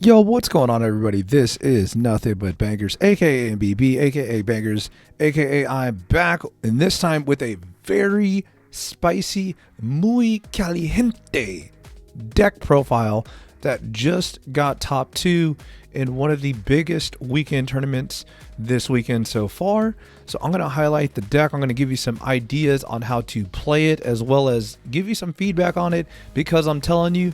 Yo, what's going on, everybody? This is Nothing But Bangers, aka MBB, aka Bangers, aka I'm back, and this time with a very spicy, muy caliente deck profile that just got top 2 in one of the biggest weekend tournaments this weekend so far. So I'm going to highlight the deck. I'm going to give you some ideas on how to play it, as well as give you some feedback on it, because I'm telling you,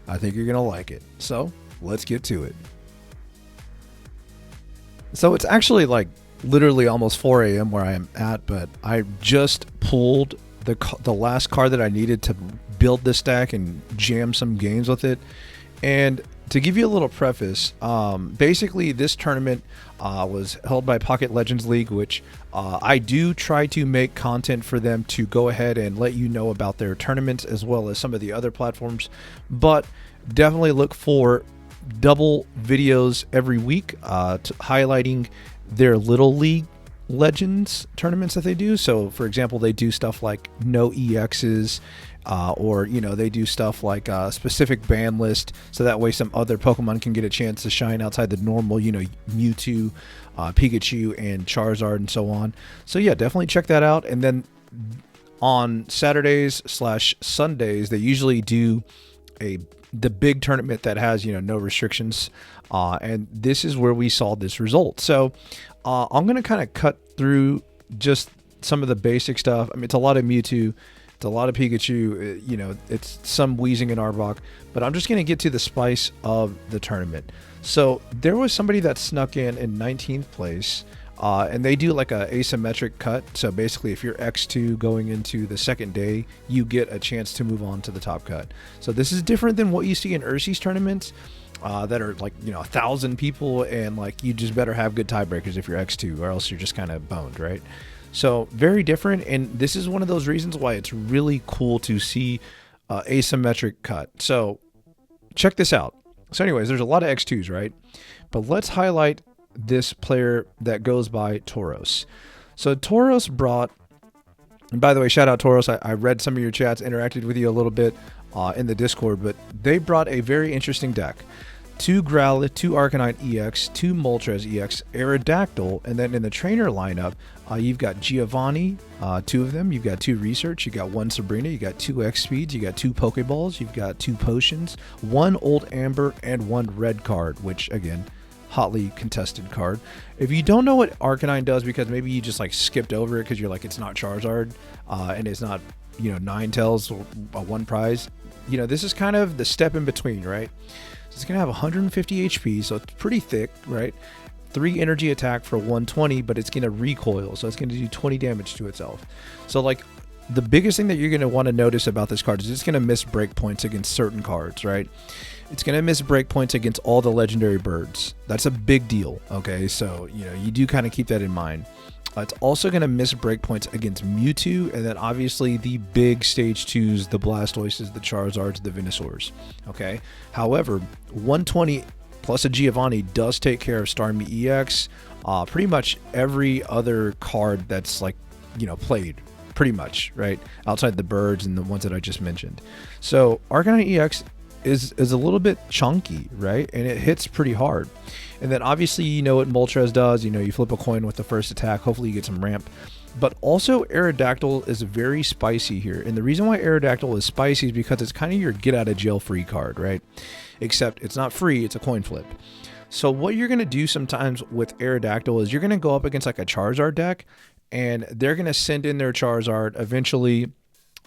I think you're going to like it. So let's get to it. So it's actually like literally almost 4 a.m. where I am at, but I just pulled the last card that I needed to build this deck and jam some games with it. And to give you a little preface, basically this tournament was held by Pocket Legends League, which I do try to make content for them to go ahead and let you know about their tournaments, as well as some of the other platforms. But definitely look for double videos every week highlighting their Little League Legends tournaments that they do. So for example, they do stuff like no EXs, or they do stuff like a specific ban list, so that way some other Pokemon can get a chance to shine outside the normal, Mewtwo, Pikachu, and Charizard, and so on. So yeah, definitely check that out. And then on Saturdays/Sundays, they usually do the big tournament that has no restrictions, and this is where we saw this result. So I'm gonna kind of cut through just some of the basic stuff. I mean, it's a lot of Mewtwo, it's a lot of Pikachu, it's some Weezing and Arbok, but I'm just gonna get to the spice of the tournament. So there was somebody that snuck in 19th place, and they do like a asymmetric cut. So basically, if you're X2 going into the second day, you get a chance to move on to the top cut. So this is different than what you see in Ursi's tournaments that are like 1,000 people, and like you just better have good tiebreakers if you're X2, or else you're just kind of boned, right? So very different, and this is one of those reasons why it's really cool to see asymmetric cut. So check this out. So anyways, there's a lot of X2s, right? But let's highlight this player that goes by Tauros. So Tauros brought, and by the way, shout out Tauros, I read some of your chats, interacted with you a little bit in the Discord, but they brought a very interesting deck. 2 Growlithe, 2 Arcanine EX, 2 Moltres EX, Aerodactyl, and then in the trainer lineup, you've got Giovanni, 2 of them, you've got 2 Research, you got 1 Sabrina, you got 2 X Speeds, you got 2 Pokeballs, you've got 2 Potions, 1 Old Amber, and 1 Red card, which again, hotly contested card. If you don't know what Arcanine does, because maybe you just like skipped over it because you're like, it's not Charizard, and it's not 9 tails or 1 prize, this is kind of the step in between, right? So it's gonna have 150 HP, so it's pretty thick, right? 3 energy attack for 120, but it's gonna recoil, so it's gonna do 20 damage to itself. So like, the biggest thing that you're gonna want to notice about this card is it's gonna miss breakpoints against certain cards, right? It's going to miss breakpoints against all the legendary birds. That's a big deal, okay? So, you do kind of keep that in mind. It's also going to miss breakpoints against Mewtwo, and then obviously the big stage 2s, the Blastoises, the Charizards, the Venusaurs, okay? However, 120 plus a Giovanni does take care of Starmie EX, pretty much every other card that's like, played, pretty much, right? Outside the birds and the ones that I just mentioned. So, Arcanine EX is a little bit chunky, right? And it hits pretty hard. And then obviously what Moltres does, you flip a coin with the first attack, hopefully you get some ramp. But also Aerodactyl is very spicy here. And the reason why Aerodactyl is spicy is because it's kind of your get out of jail free card, right? Except it's not free, it's a coin flip. So what you're going to do sometimes with Aerodactyl is you're going to go up against like a Charizard deck, and they're going to send in their Charizard eventually.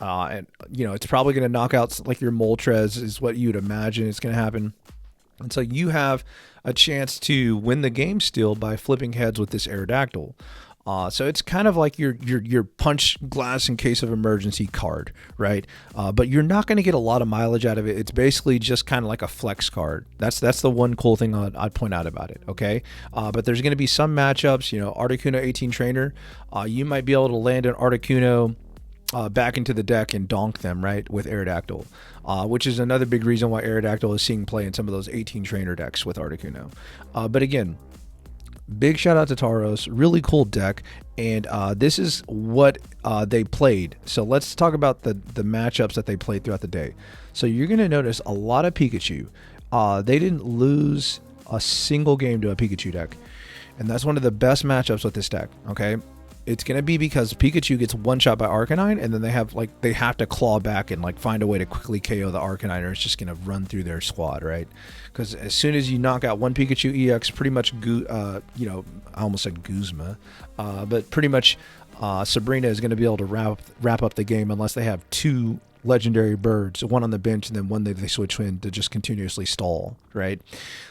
And it's probably going to knock out like your Moltres is what you'd imagine is going to happen. And so you have a chance to win the game still by flipping heads with this Aerodactyl. So it's kind of like your punch glass in case of emergency card, right? But you're not going to get a lot of mileage out of it. It's basically just kind of like a flex card. That's the one cool thing I'd point out about it, okay? But there's going to be some matchups, Articuno 18 trainer, you might be able to land an Articuno back into the deck and donk them, right, with Aerodactyl, which is another big reason why Aerodactyl is seeing play in some of those 18 trainer decks with Articuno. But again, big shout out to Tauros, really cool deck, and this is what they played. So let's talk about the matchups that they played throughout the day. So you're going to notice a lot of Pikachu. they didn't lose a single game to a Pikachu deck. And that's one of the best matchups with this deck, okay? It's going to be because Pikachu gets one shot by Arcanine, and then they have to claw back and like find a way to quickly KO the Arcanine, or it's just going to run through their squad, right? Because as soon as you knock out one Pikachu EX, pretty much, I almost said Guzma, but pretty much Sabrina is going to be able to wrap up the game unless they have two legendary birds, one on the bench and then one that they switch in to just continuously stall, right?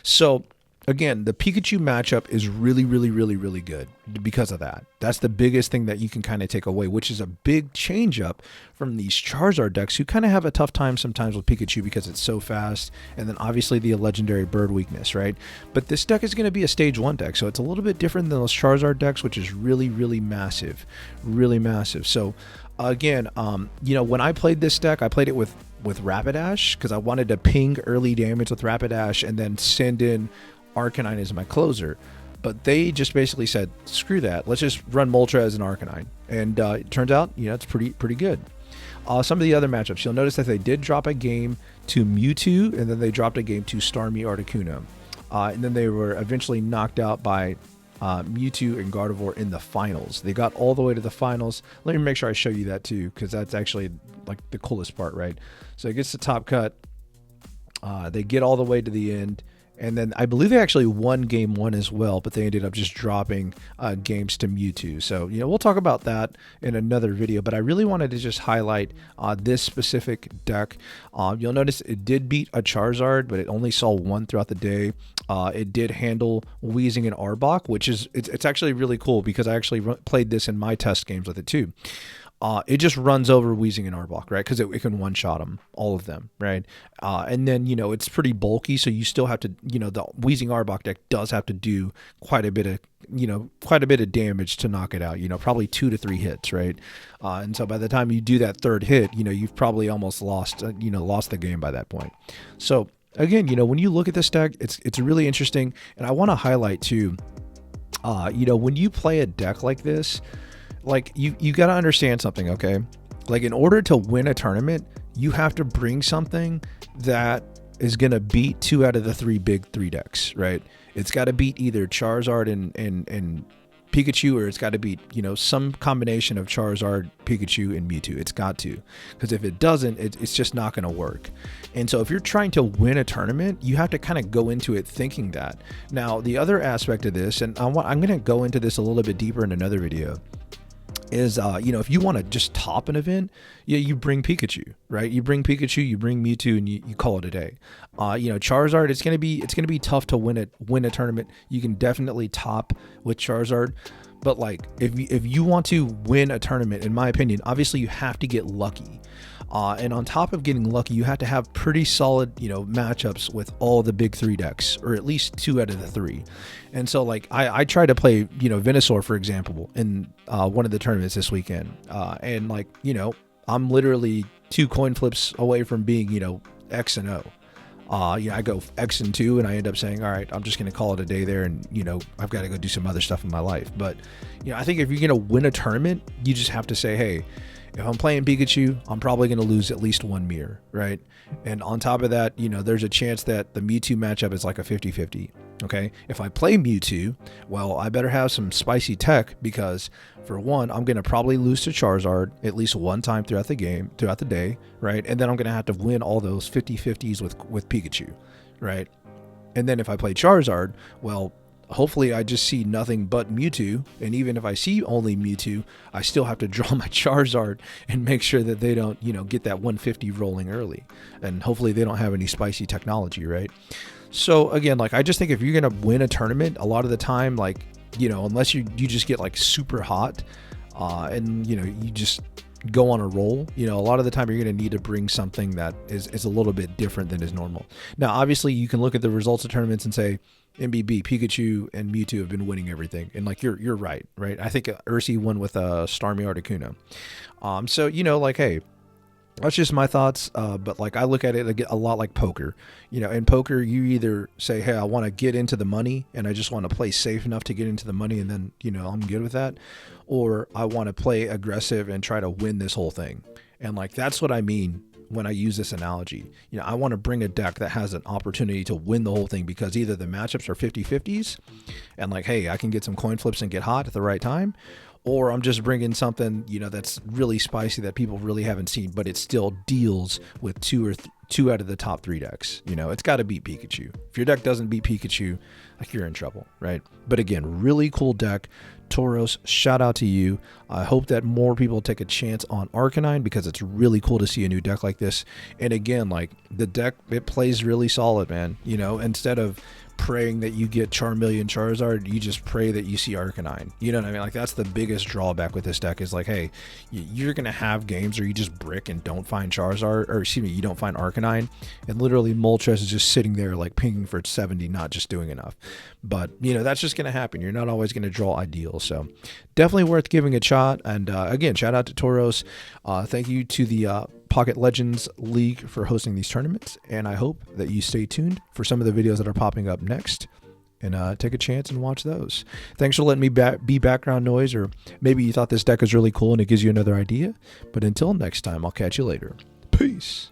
So again, the Pikachu matchup is really, really, really, really good because of that. That's the biggest thing that you can kind of take away, which is a big change up from these Charizard decks who kind of have a tough time sometimes with Pikachu because it's so fast, and then obviously the legendary bird weakness, right? But this deck is going to be a stage 1 deck, so it's a little bit different than those Charizard decks, which is really, really massive, really massive. So again, when I played this deck, I played it with Rapidash because I wanted to ping early damage with Rapidash and then send in Arcanine as my closer, but they just basically said, screw that, let's just run Moltres as an Arcanine, and it turns out it's pretty good. Some of the other matchups, you'll notice that they did drop a game to Mewtwo, and then they dropped a game to Starmie Articuno, and then they were eventually knocked out by Mewtwo and Gardevoir in the finals. They got all the way to the finals. Let me make sure I show you that too, because that's actually like the coolest part, right? So it gets the top cut, they get all the way to the end. And then I believe they actually won game 1 as well, but they ended up just dropping games to Mewtwo. So, we'll talk about that in another video, but I really wanted to just highlight this specific deck. You'll notice it did beat a Charizard, but it only saw one throughout the day. It did handle Weezing and Arbok, which is, it's actually really cool because I actually played this in my test games with it too. It just runs over Weezing and Arbok, right? Because it can one-shot them, all of them, right? And then, it's pretty bulky, so you still have to, the Weezing Arbok deck does have to do quite a bit of damage to knock it out, probably 2 to 3 hits, right? And so by the time you do that third hit, you've probably almost lost the game by that point. So again, when you look at this deck, it's really interesting. And I want to highlight too, when you play a deck like this, like you got to understand something, okay? Like in order to win a tournament, you have to bring something that is going to beat 2 out of the 3 big 3 decks, right? It's got to beat either Charizard and Pikachu, or it's got to beat, some combination of Charizard, Pikachu, and Mewtwo. It's got to, because if it doesn't, it's just not going to work. And so if you're trying to win a tournament, you have to kind of go into it thinking that. Now, the other aspect of this, and I'm going to go into this a little bit deeper in another video, is if you want to just top an event, you bring Pikachu, right? You bring Pikachu, you bring Mewtwo, and you call it a day. Charizard, it's gonna be tough to win a tournament. You can definitely top with Charizard, but like if you want to win a tournament, in my opinion, obviously you have to get lucky. And on top of getting lucky, you have to have pretty solid, matchups with all the big 3 decks, or at least 2 out of the 3. And so, like, I tried to play, Venusaur, for example, in one of the tournaments this weekend. And, like, I'm literally 2 coin flips away from being, X and O. I go X and 2, and I end up saying, all right, I'm just going to call it a day there, and, I've got to go do some other stuff in my life. But, I think if you're going to win a tournament, you just have to say, hey, if I'm playing Pikachu, I'm probably going to lose at least 1 mirror, right? And on top of that, there's a chance that the Mewtwo matchup is like a 50-50, okay? If I play Mewtwo, well, I better have some spicy tech because, for one, I'm going to probably lose to Charizard at least 1 time throughout the day, right? And then I'm going to have to win all those 50-50s with Pikachu, right? And then if I play Charizard, well, hopefully I just see nothing but Mewtwo, and even if I see only Mewtwo, I still have to draw my Charizard and make sure that they don't, get that 150 rolling early, and hopefully they don't have any spicy technology, right? So again, like, I just think if you're gonna win a tournament, a lot of the time, like, unless you just get like super hot, and you just go on a roll, a lot of the time you're going to need to bring something that is a little bit different than is normal. Now, obviously, you can look at the results of tournaments and say, MBB, Pikachu, and Mewtwo have been winning everything. And, like, you're right? I think Ursi won with Starmie Articuno. So, like, hey, that's just my thoughts, but like I look at it a lot like poker. In poker, you either say, hey, I want to get into the money and I just want to play safe enough to get into the money and then, I'm good with that. Or I want to play aggressive and try to win this whole thing. And like, that's what I mean when I use this analogy. You know, I want to bring a deck that has an opportunity to win the whole thing, because either the matchups are 50-50s and like, hey, I can get some coin flips and get hot at the right time, or I'm just bringing something, you know, that's really spicy that people really haven't seen, but it still deals with two out of the top 3 decks. You know, it's got to beat Pikachu. If your deck doesn't beat Pikachu, like, you're in trouble, right? But again, really cool deck. Tauros, shout out to you. I hope that more people take a chance on Arcanine, because it's really cool to see a new deck like this. And again, like, the deck, it plays really solid, man. You know, instead of praying that you get Charmeleon Charizard, you just pray that you see Arcanine. You know what I mean? Like, that's the biggest drawback with this deck, is like, hey, you're gonna have games where you just brick and don't find Charizard, or excuse me, you don't find Arcanine, and literally Moltres is just sitting there like pinging for 70, not just doing enough. But you know, that's just gonna happen. You're not always gonna draw ideals, so definitely worth giving a shot. And again, shout out to Tauros. Thank you to the Pocket Legends League for hosting these tournaments, and I hope that you stay tuned for some of the videos that are popping up next, and take a chance and watch those. Thanks for letting me be background noise, or maybe you thought this deck was really cool and it gives you another idea. But until next time, I'll catch you later. Peace.